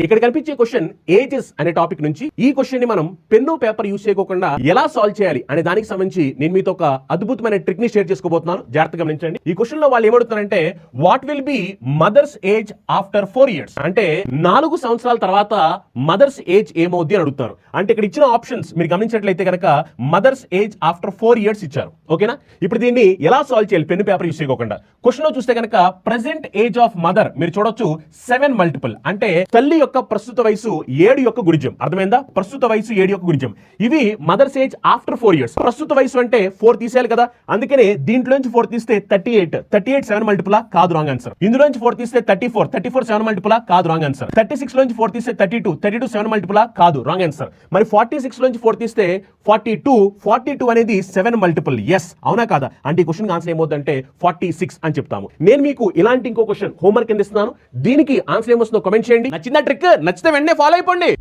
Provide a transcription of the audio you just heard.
ఇక్కడ కనిపించే question ages అనే టాపిక్ నుంచి. ఈ క్వశ్చన్ ని మనం పెన్ను పేపర్ యూస్ చేయకుండా ఎలా సాల్వ్ చేయాలి అనే దానికి సంబంధించి నేను మీతో ఒక అద్భుతమైన ట్రిక్ ని షేర్ చేసుకోబోతున్నాను. జాగ్రత్తగా గమనించండి. ఈ క్వశ్చన్ లో వాళ్ళు ఏమడుగుతారంటే what will be mother's age after 4 years, అంటే 4 సంవత్సరాల తర్వాత మదర్స్ ఏజ్ ఏమవుద్ది అని అడుగుతారు. అంటే ఇక్కడ ఇచ్చిన ఆప్షన్స్ మీరు గమనించినట్లయితే కనుక మదర్స్ ఏజ్ ఆఫ్టర్ 4 years ఇచ్చారు. ఓకేనా? ఇప్పుడు దీన్ని ఎలా సాల్వ్ చేయాలి పెన్ను పేపర్ యూస్ చేయకుండా? క్వశ్చన్ లో చూస్తే కనుక ప్రెసెంట్ ఏజ్ ఆఫ్ మదర్ మీరు చూడొచ్చు 7 మల్టిపుల్, అంటే తల్లి యొక్క ప్రస్తుత వయసు 7 యొక్క గుణిజం. అర్థమైందా? ప్రస్తుత వయసు 7 యొక్క గుణిజం. ఇవి మదర్స్ ఏజ్ ఆఫ్టర్ 4 years. ప్రస్తుత వయసు అంటే 4 తీసేయాలి కదా, అందుకనే దీంట్లో నుంచి 4 తీస్తే 38 7 మల్టిపుల్ కాదు, రాంగ్ ఆన్సర్. ఇందులో నుంచి 4 తీస్తే 34 7 మల్టిపుల్ కాదు, రాంగ్ ఆన్సర్. 36 నుంచి 4 తీస్తే 32 7 మల్టిపుల్ కాదు, రాంగ్ ఆన్సర్. మరి 46 నుంచి 4 తీస్తే 42 అనేది 7 మల్టిపుల్. ఎస్, అవునా కాదా? అంటే ఈ క్వశ్చన్ ఆన్సర్ ఏమవుతుందంటే 46 అని చెప్తాము. నేను మీకు ఇలాంటి ఇంకో క్వశ్చన్ హోంవర్క్ కింద ఇస్తున్నాను. దీనికి ఆన్సర్ ఏమొస్తుందో కామెంట్ చేయండి. నచ్చిందా ట్రిక్? నచ్చితే వెంటనే ఫాలో అయిపోండి.